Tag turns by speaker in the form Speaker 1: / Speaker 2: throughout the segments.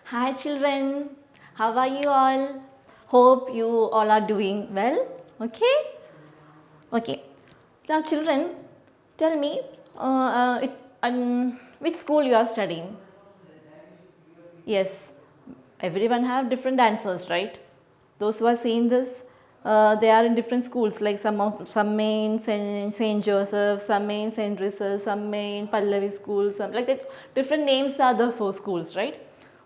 Speaker 1: Hi children, how are you all? Hope you all are doing well. Okay? Okay. Now children, tell me which school you are studying? Yes, everyone have different answers, right? Those who are saying this, they are in different schools, like some may in Saint Joseph, some may in Saint Teresa's, some may in Pallavi school, some like that. Different names are the four schools, right?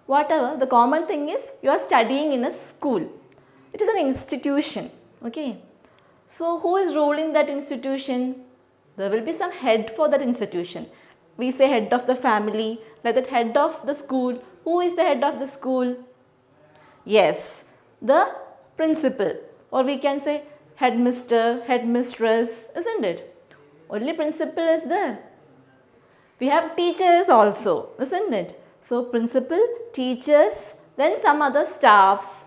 Speaker 1: Whatever, the common thing is you are studying in a school. It is an institution, okay? So who is ruling that institution? There will be some head for that institution. We say head of the family, like that head of the school. Who is the head of the school? Yes, the principal, or we can say headmister, headmistress, isn't it? Only principal is there. We have teachers also, isn't it? So principal, teachers, then some other staffs,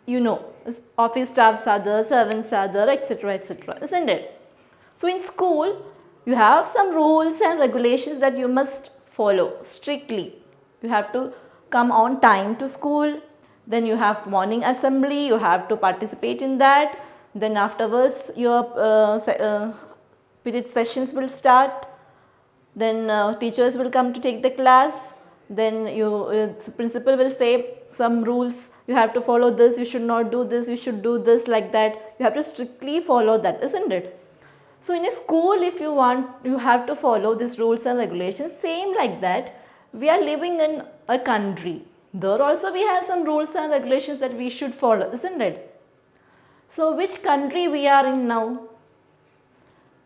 Speaker 1: you know, office staffs are there, servants are there, etc., isn't it? So in school, you have some rules and regulations that you must follow strictly. You have to come on time to school, then you have morning assembly, you have to participate in that, then afterwards your period sessions will start, then teachers will come to take the class, then principal will say some rules, you have to follow this, you should not do this, you should do this, like that. You have to strictly follow that, isn't it? So in a school, if you want, you have to follow these rules and regulations. Same like that, we are living in a country. There also we have some rules and regulations that we should follow, isn't it? So which country we are in now?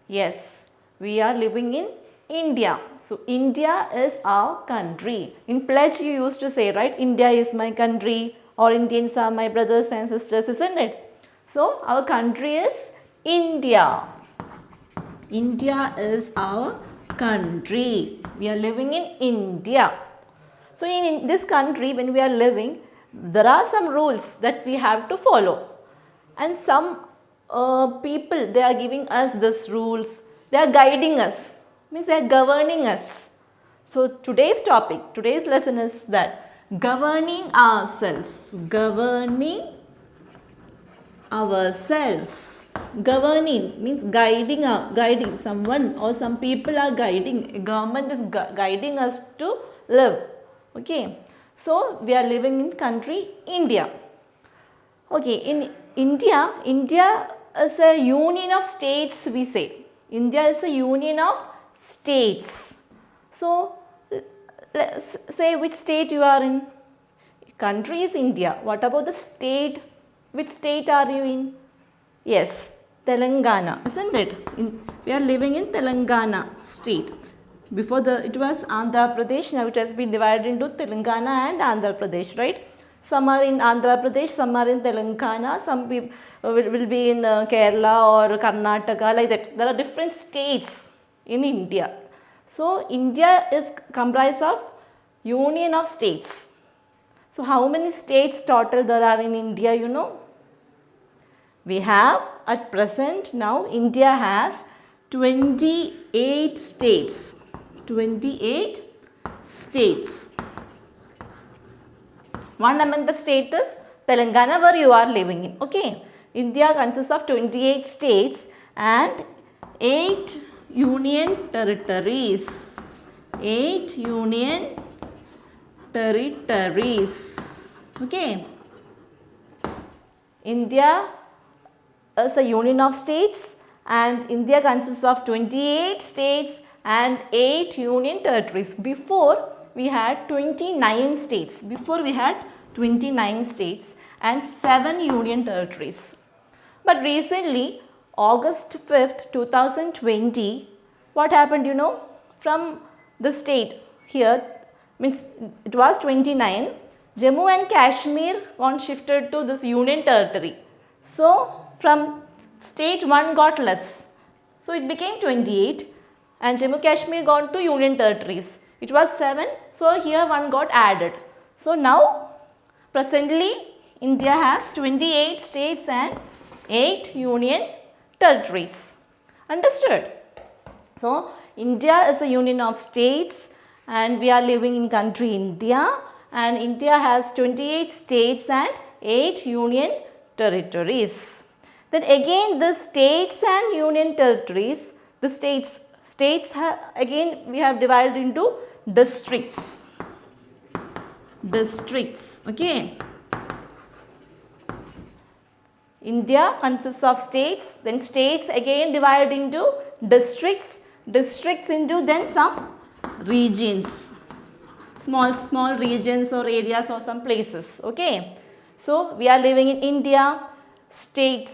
Speaker 1: Yes, we are living in India. So India is our country. In pledge you used to say, right, India is my country, or Indians are my brothers and sisters, isn't it? So our country is India. India is our country. We are living in India. So in this country, when we are living, there are some rules that we have to follow. And some people, they are giving us these rules. They are guiding us. Means they are governing us. So today's topic, today's lesson is that governing ourselves. Governing ourselves. Governing means guiding someone, or some people are guiding. Government is guiding us to live. Okay. So we are living in country India. Okay, in India is a union of states, we say. India is a union of states. So let's say which state you are in. Country is India. What about the state? Which state are you in? Yes, Telangana, isn't it? We are living in Telangana state. Before it was Andhra Pradesh. Now it has been divided into Telangana and Andhra Pradesh, right? Some are in Andhra Pradesh, some are in Telangana, some people will be in Kerala or Karnataka, like that. There are different states in India. So India is comprised of union of states. So how many states total there are in India, you know? We have at present now India has 28 states. 28 states. One among the states is Telangana, where you are living in. Okay. India consists of 28 states and 8 union territories. 8 union territories. Okay. India is a union of states, and India consists of 28 states and 8 union territories. Before we had 29 states. Before we had 29 states and 7 union territories. But recently, August 5th, 2020, what happened, you know? From the state here, means it was 29, Jammu and Kashmir got shifted to this union territory. So from state 1 got less. So it became 28 and Jammu Kashmir got 2 union territories. It was 7, so here 1 got added. So now presently India has 28 states and 8 union territories. Understood? So India is a union of states and we are living in country India, and India has 28 states and 8 union territories. Then again the states and union territories, the states again we have divided into districts. Okay. India consists of states, then states again divided into districts, into then some regions, small regions or areas or some places. Okay. So we are living in India, state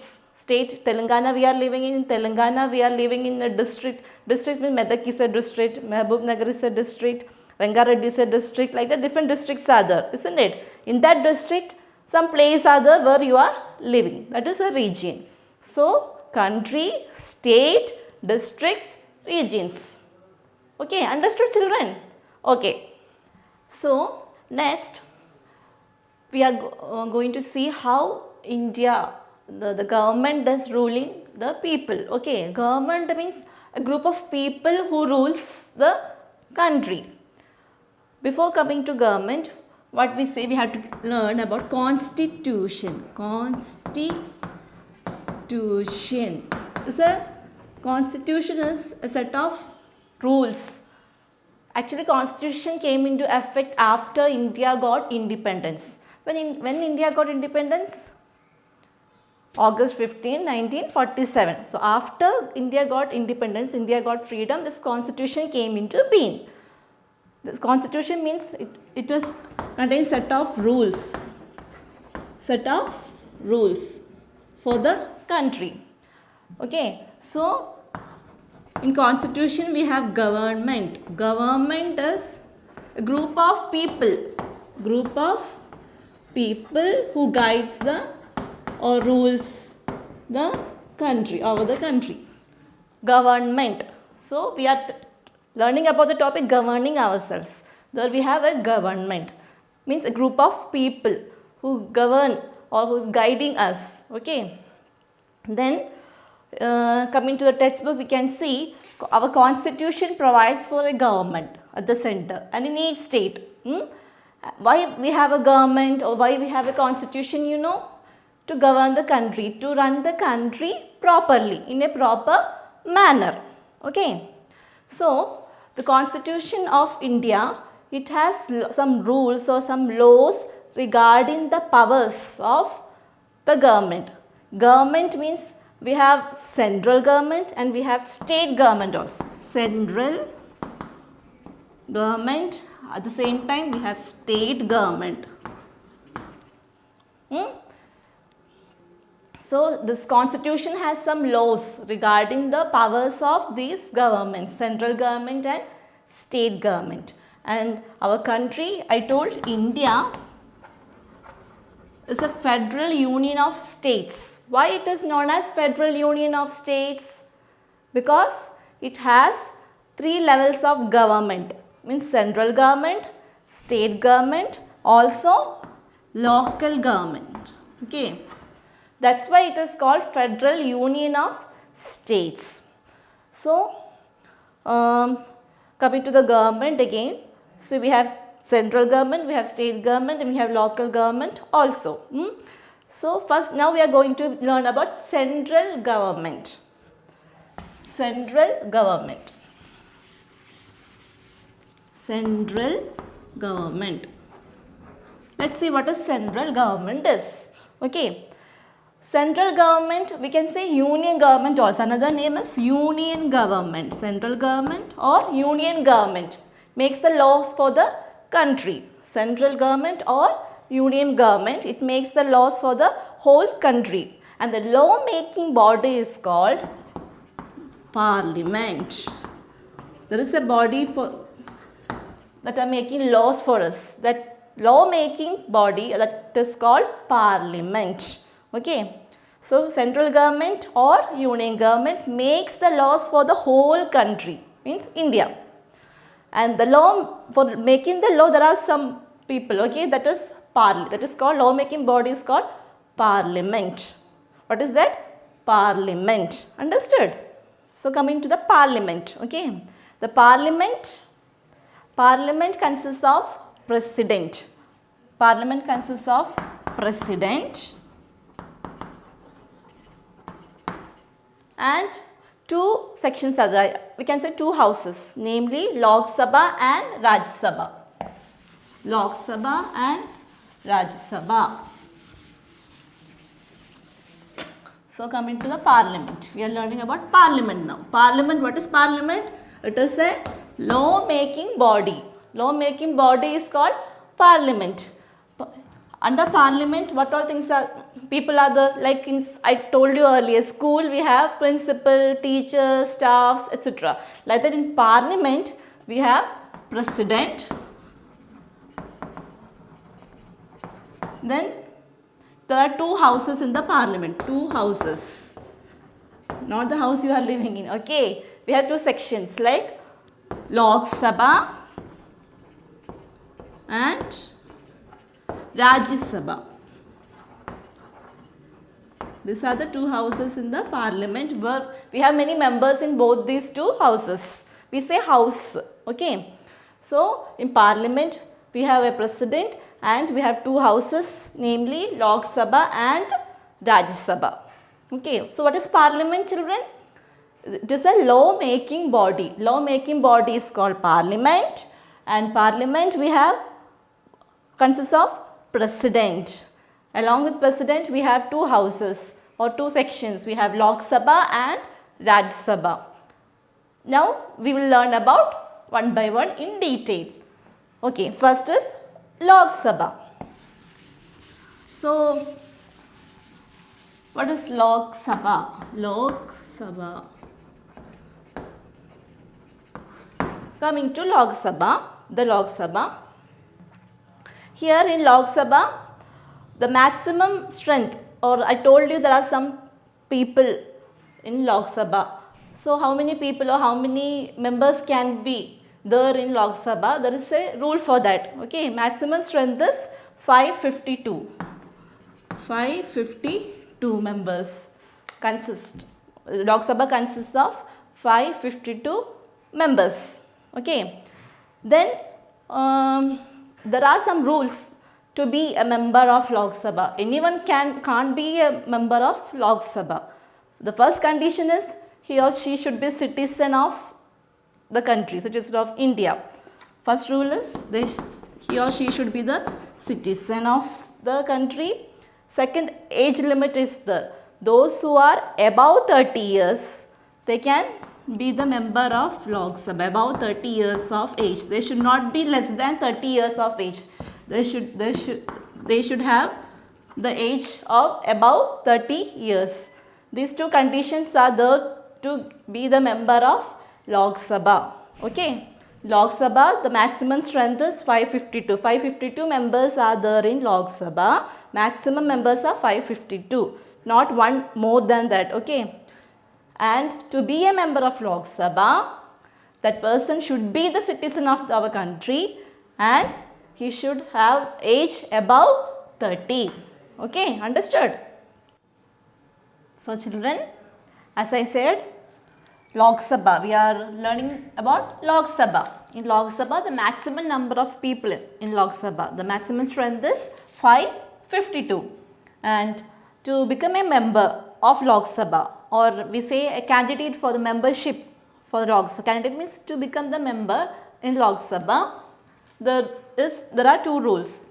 Speaker 1: Telangana, we are living in Telangana, we are living in a district. District means Medak is a district, Mehboob Nagar is a district, Rangareddy is a district, like that different districts are there, isn't it? In that district, some place are there where you are living, that is a region. So country, state, districts, regions. Okay, understood children? Okay. So next we are going to see how India, the government is ruling the people. Okay, government means a group of people who rules the country. Before coming to government, what we say, we have to learn about constitution. Constitution is constitution is a set of rules. Actually, constitution came into effect after India got independence. When India got independence? August 15, 1947. So after India got independence, India got freedom, this constitution came into being. This constitution means it is contains set of rules for the country. Okay, so in constitution we have government. Government is a group of people who guides the or rules the country, over the country. Government. So we are learning about the topic governing ourselves. There we have a government, means a group of people who govern or who is guiding us. Okay. Then coming to the textbook, we can see our constitution provides for a government at the center and in each state. Why we have a government or why we have a constitution, you know? To govern the country, to run the country properly, in a proper manner. Okay. So the Constitution of India, it has some rules or some laws regarding the powers of the government. Government means we have central government and we have state government also. Central government, at the same time we have state government. So this constitution has some laws regarding the powers of these governments, central government and state government. And our country, I told, India is a federal union of states. Why it is known as federal union of states? Because it has 3 levels of government, means central government, state government, also local government. Okay. That's why it is called Federal Union of States. So, coming to the government again, so we have central government, we have state government and we have local government also. So, first now we are going to learn about central government. Central government. Central government. Let's see what a central government is. Okay. Central government, we can say union government also. Another name is union government. Central government or union government makes the laws for the country. Central government or union government, it makes the laws for the whole country. And the law making body is called Parliament. There is a body that are making laws for us. That law making body, that is called Parliament. Okay. So central government or union government makes the laws for the whole country, means India. And the law, for making the law, there are some people, okay, that is called, law making body is called Parliament. What is that? Parliament. Understood? So coming to the Parliament, okay. The Parliament consists of President. Parliament consists of president and two sections are there. We can say two houses, namely Lok Sabha and Rajya Sabha. Lok Sabha and Rajya Sabha. So coming to the parliament, we are learning about parliament now. Parliament, what is parliament? It is a law making body. Law making body is called parliament. Under parliament, what all things are, people are there, like I told you earlier, school we have principal, teachers, staffs, etc. Like that in parliament, we have president. Then there are two houses in the parliament, two houses, not the house you are living in, okay. We have two sections like Lok Sabha and Rajya Sabha. These are the two houses in the parliament where we have many members in both these two houses. We say house, okay. So in parliament we have a president and we have two houses, namely Lok Sabha and Rajya Sabha. Okay, so what is parliament, children? It is a law making body. Law making body is called parliament, and parliament we have consists of president. Along with president we have two houses or two sections. We have Lok Sabha and Rajya Sabha. Now we will learn about one by one in detail. Okay, first is Lok Sabha. So what is Lok Sabha? Lok Sabha. Coming to Lok Sabha, the Lok Sabha. Here in Lok Sabha, the maximum strength, or I told you there are some people in Lok Sabha. So how many people or how many members can be there in Lok Sabha? There is a rule for that. Okay, maximum strength is 552. 552 members consist. Lok Sabha consists of 552 members. Okay, then there are some rules to be a member of Lok Sabha. Anyone can't be a member of Lok Sabha. The first condition is he or she should be citizen of the country, citizen of India. First rule is he or she should be the citizen of the country. Second, age limit is there. Those who are above 30 years, they can be the member of Lok Sabha, above 30 years of age. They should not be less than 30 years of age. They should have the age of above 30 years. These two conditions are there to be the member of Lok Sabha. Okay. Lok Sabha, the maximum strength is 552. 552 members are there in Lok Sabha. Maximum members are 552. Not one more than that. Okay. And to be a member of Lok Sabha, that person should be the citizen of our country and he should have age above 30. Okay, understood? So children, as I said, Lok Sabha, we are learning about Lok Sabha. In Lok Sabha, the maximum number of people in Lok Sabha, the maximum strength is 552. And to become a member of Lok Sabha, or we say a candidate for the membership for Lok Sabha, candidate means to become the member in Lok Sabha, there are two rules.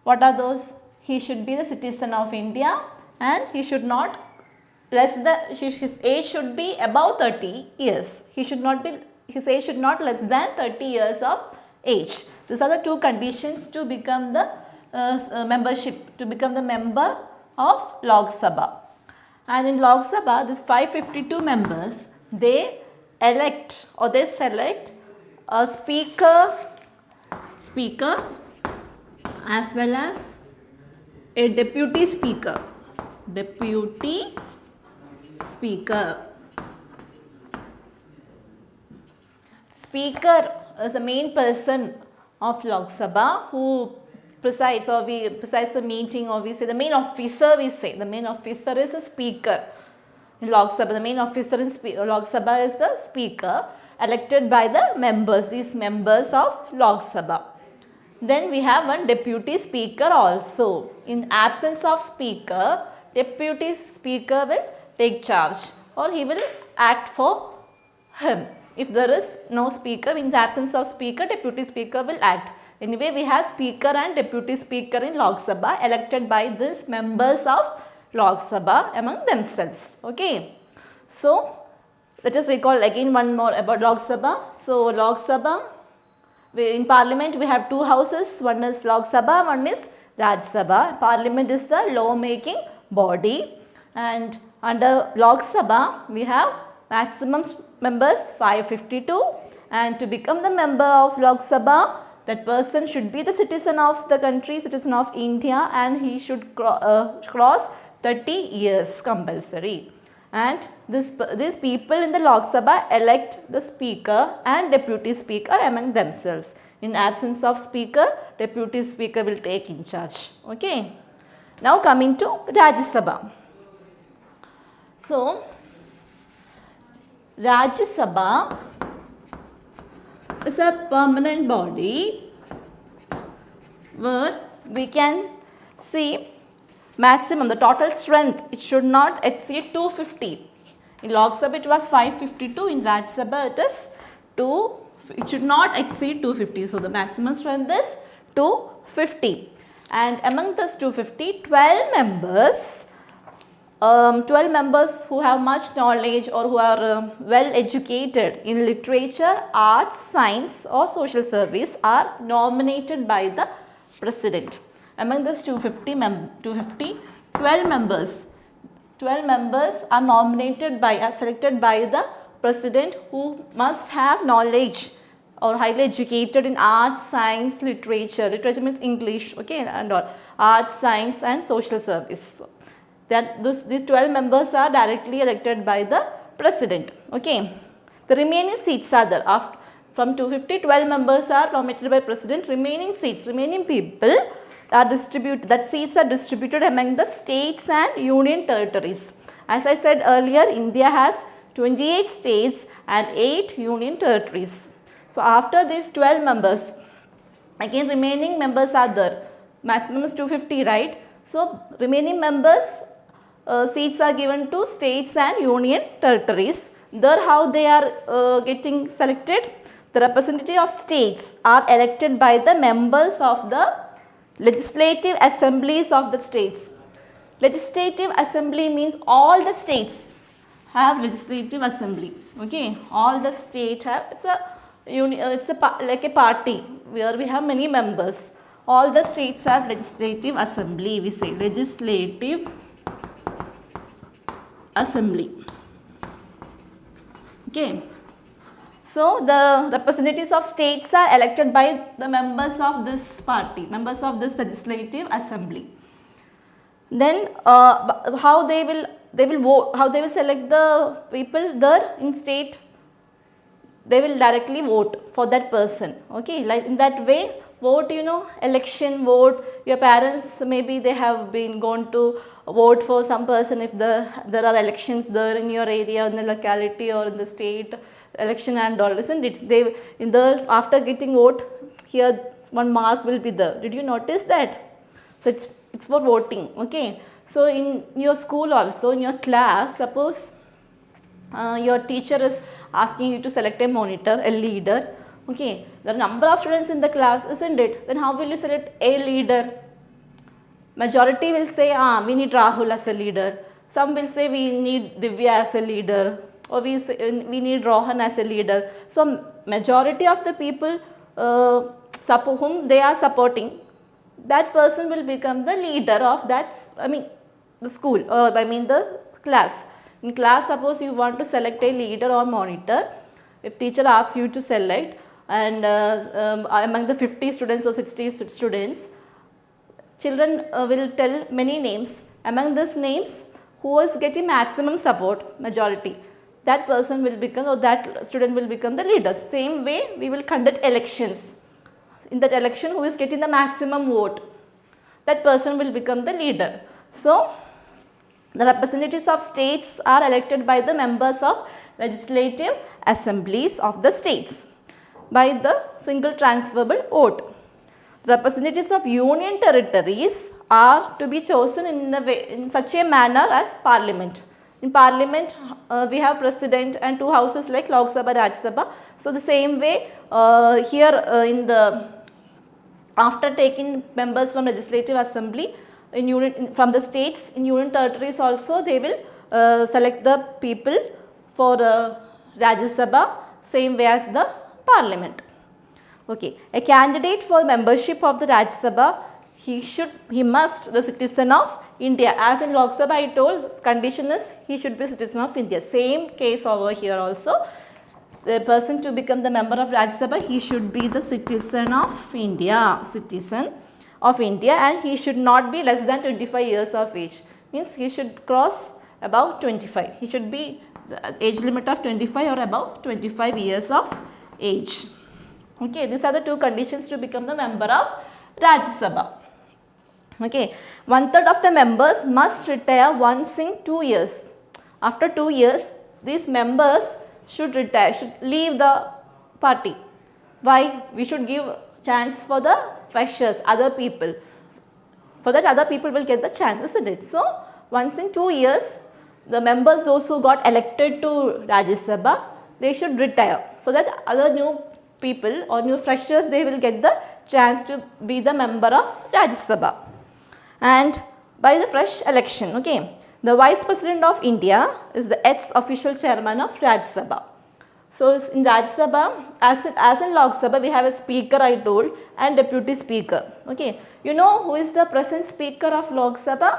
Speaker 1: What are those? He should be the citizen of India and he should not his age should be above 30 years. His age should not less than 30 years of age. These are the two conditions to become the membership, to become the member of Lok Sabha. And in Lok Sabha, these 552 members, they elect or they select a speaker as well as a deputy speaker. Deputy speaker. Speaker is the main person of Lok Sabha who presides the meeting, or we say the main officer, the main officer is a speaker. In Lok Sabha, the main officer in Lok Sabha is the speaker elected by the members, these members of Lok Sabha. Then we have one deputy speaker also. In absence of speaker, deputy speaker will take charge or he will act for him. If there is no speaker, in absence of speaker, deputy speaker will act. Anyway, we have speaker and deputy speaker in Lok Sabha elected by these members of Lok Sabha among themselves. Okay. So, let us recall again one more about Lok Sabha. So, Lok Sabha, in Parliament we have two houses, one is Lok Sabha, one is Raj Sabha. Parliament is the law making body, and under Lok Sabha we have maximum members 552, and to become the member of Lok Sabha, that person should be the citizen of the country, citizen of India, and he should cross 30 years compulsory. And these people in the Lok Sabha elect the speaker and deputy speaker among themselves. In absence of speaker, deputy speaker will take in charge. Okay. Now coming to Rajya Sabha. So, Rajya Sabha is a permanent body where we can see maximum, the total strength, it should not exceed 250. In Lok Sabha it was 552, in Rajya Sabha it is it should not exceed 250. So, the maximum strength is 250. And among this 250, 12 members who have much knowledge or who are well educated in literature, arts, science or social service are nominated by the President. Among this 12 members are nominated are selected by the President, who must have knowledge or highly educated in arts, science, literature. Literature means English, okay, and all. Arts, science and social service. These 12 members are directly elected by the President. Okay. The remaining seats are there. From 250, 12 members are nominated by President. Remaining people are distributed, that seats are distributed among the states and union territories. As I said earlier, India has 28 states and 8 union territories. So, after these 12 members, again remaining members are there. Maximum is 250, right? So, remaining members seats are given to states and union territories. There how they are getting selected? The representative of states are elected by the members of the legislative assemblies of the states. Legislative assembly means all the states have legislative assembly. Okay, all the states have, like a party where we have many members. All the states have legislative assembly. We say legislative assembly. Okay. So, the representatives of states are elected by the members of this party, members of this legislative assembly. Then how they will vote, how they will select the people there in state? They will directly vote for that person. Okay, like in that way, vote, election vote. Your parents, maybe they have been gone to vote for some person if there are elections there in your area, in the locality or in the state. Election and all, isn't it? After getting vote, here one mark will be there. Did you notice that? So it's for voting. Okay. So in your school also, in your class, suppose your teacher is asking you to select a monitor, a leader. Okay. There are number of students in the class, isn't it? Then how will you select a leader? Majority will say, we need Rahul as a leader. Some will say we need Divya as a leader. Or we need Rohan as a leader. So, majority of the people whom they are supporting, that person will become the leader of that, the school or the class. In class, suppose you want to select a leader or monitor, if teacher asks you to select, and among the 50 students or 60 students, children will tell many names. Among these names, who is getting maximum support, majority, that person will become, or that student will become the leader. Same way we will conduct elections. In that election, who is getting the maximum vote, that person will become the leader. So, the representatives of states are elected by the members of legislative assemblies of the states by the single transferable vote. Representatives of union territories are to be chosen in such a manner as parliament. In parliament, we have president and two houses like Lok Sabha, Rajya Sabha. So the same way here in the after taking members from legislative assembly from the states, in union territories also they will select the people for Rajya Sabha, same way as the parliament. Okay, a candidate for membership of the Rajya Sabha, he must the citizen of India. As in Lok Sabha I told, condition is he should be citizen of India. Same case over here also. The person to become the member of Rajya Sabha, he should be the citizen of India, and he should not be less than 25 years of age. Means he should cross above 25. He should be the age limit of 25 or above 25 years of age. Okay, these are the two conditions to become the member of Rajya Sabha. Okay, 1/3 of the members must retire once in 2 years. After 2 years, these members should retire, should leave the party. Why? We should give chance for the freshers, other people, so that other people will get the chance, isn't it? So, once in 2 years, the members, those who got elected to Rajya Sabha, they should retire, so that other new people or new freshers, they will get the chance to be the member of Rajya Sabha. And by the fresh election, okay, the Vice President of India is the ex-official chairman of Rajya Sabha. So, in Rajya Sabha, as in Lok Sabha, we have a speaker I told and deputy speaker. Okay, you know who is the present speaker of Lok Sabha?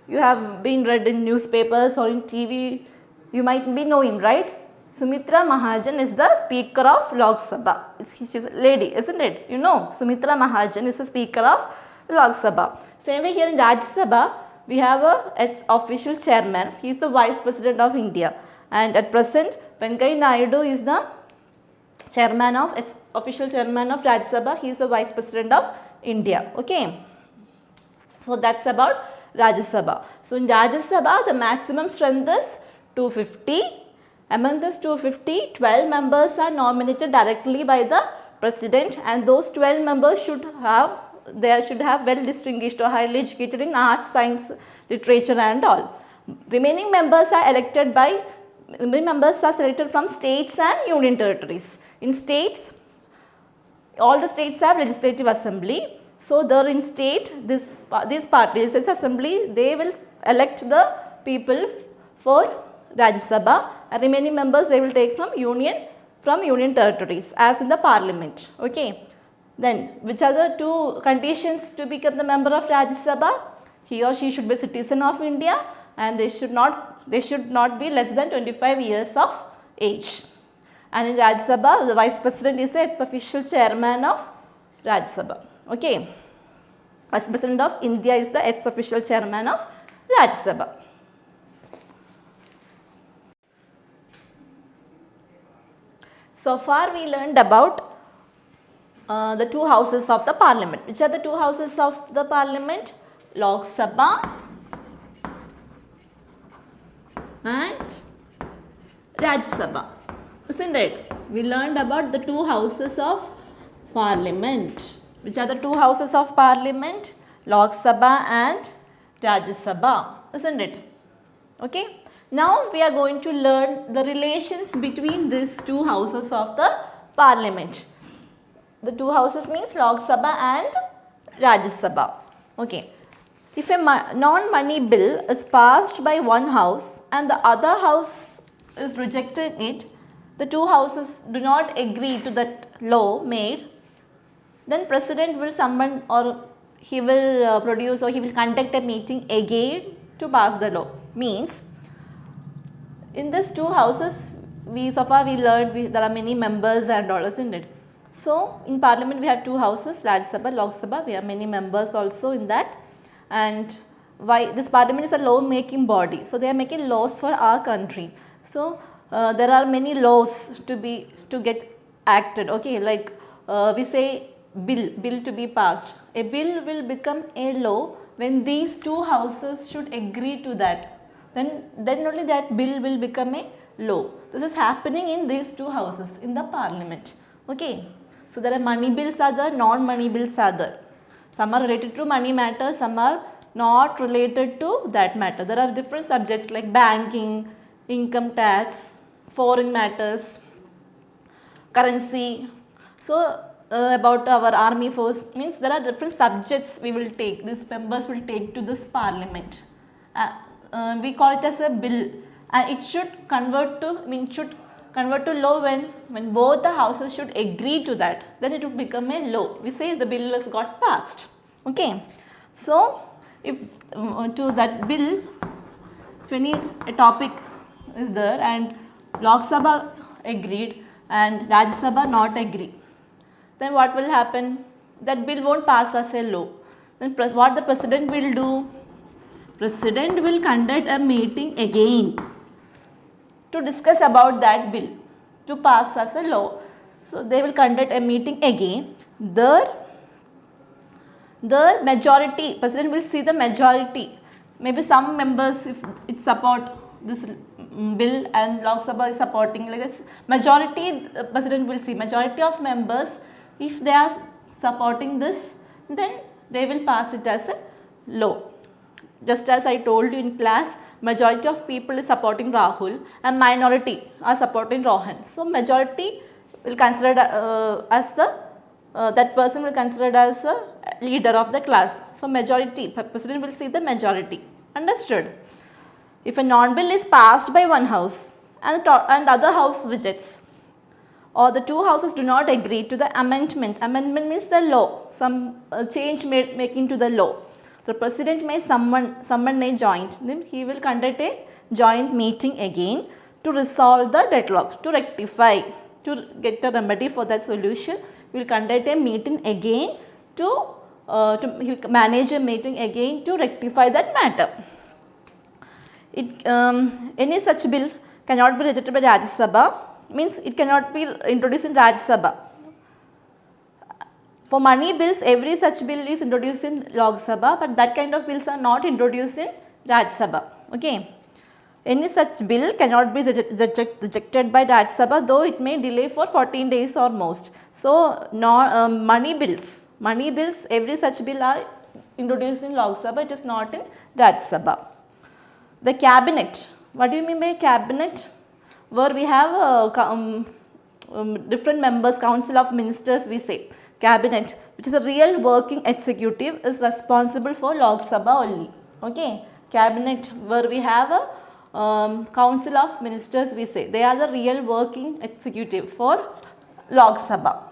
Speaker 1: You have been read in newspapers or in TV, you might be knowing, right? Sumitra Mahajan is the speaker of Lok Sabha. She is a lady, isn't it? You know, Sumitra Mahajan is the speaker of Lok Sabha. Same way here in Rajya Sabha, we have a official chairman. He is the Vice President of India. And at present, Venkaiah Naidu is the chairman of, official chairman of Rajya Sabha. He is the Vice President of India. Okay. So that's about Rajya Sabha. So in Rajya Sabha, the maximum strength is 250. Among this 250, 12 members are nominated directly by the president, and those 12 members should have well distinguished or highly educated in arts, science, literature and all. Remaining members are selected from states and union territories. In states, all the states have legislative assembly. So there in state, these parties, this assembly, they will elect the people for Rajya Sabha, and remaining members they will take from union territories as in the parliament. Okay. Then which are the two conditions to become the member of Rajya Sabha? He or she should be a citizen of India, and they should not be less than 25 years of age. And in Rajya Sabha, the Vice President is the ex-official chairman of Rajya Sabha. Okay. Vice President of India is the ex-official chairman of Rajya Sabha. So far we learned about the two houses of the parliament. Which are the two houses of the parliament? Lok Sabha and Rajya Sabha. Isn't it? We learned about the two houses of parliament. Which are the two houses of parliament? Lok Sabha and Rajya Sabha. Isn't it? Okay. Now we are going to learn the relations between these two houses of the parliament. The two houses means Lok Sabha and Rajya Sabha. Okay. If a non-money bill is passed by one house and the other house is rejecting it, the two houses do not agree to that law made, then president will summon, or he will produce, or he will conduct a meeting again to pass the law. Means in these two houses, so far we learned there are many members and all, isn't it? So in parliament we have two houses, Rajya Sabha, Lok Sabha. We have many members also in that. And why this parliament is a law making body, so they are making laws for our country. So there are many laws to get acted. Okay, like we say bill to be passed. A bill will become a law when these two houses should agree to that. Then only that bill will become a law. This is happening in these two houses in the parliament. Okay. So there are money bills are there, non-money bills are there. Some are related to money matters, some are not related to that matter. There are different subjects like banking, income tax, foreign matters, currency. So about our army force, means there are different subjects we will take, these members will take to this parliament. We call it as a bill, and it should convert to, law when both the houses should agree to that, then it would become a law. We say the bill has got passed. Okay, so if to that bill, if any a topic is there and Lok Sabha agreed and Rajya Sabha not agree, then what will happen? That bill won't pass as a law. Then what the president will do? President will conduct a meeting again to discuss about that bill to pass as a law. So they will conduct a meeting again. The majority, president will see the majority. Maybe some members, if it support this bill and Lok Sabha is supporting, like this, majority, president will see majority of members, if they are supporting this, then they will pass it as a law. Just as I told you in class, majority of people is supporting Rahul and minority are supporting Rohan. So majority will consider as the that person will consider as a leader of the class. So majority, president will see the majority. Understood? If a non-bill is passed by one house and other house rejects, or the two houses do not agree to the amendment, amendment means the law, some change making to the law. The president may summon a joint, then he will conduct a joint meeting again to resolve the deadlock, to rectify, to get a remedy for that solution. He will conduct a meeting again to manage a meeting again to rectify that matter. Any such bill cannot be rejected by Rajya Sabha, means it cannot be introduced in Rajya Sabha. For money bills, every such bill is introduced in Lok Sabha, but that kind of bills are not introduced in Rajya Sabha. Okay. Any such bill cannot be rejected by Rajya Sabha, though it may delay for 14 days or most. So, money bills, every such bill are introduced in Lok Sabha, it is not in Rajya Sabha. The cabinet, what do you mean by cabinet? Where we have different members, council of ministers we say. Cabinet, which is a real working executive, is responsible for Lok Sabha only. Okay, cabinet where we have a council of ministers we say, they are the real working executive for Lok Sabha.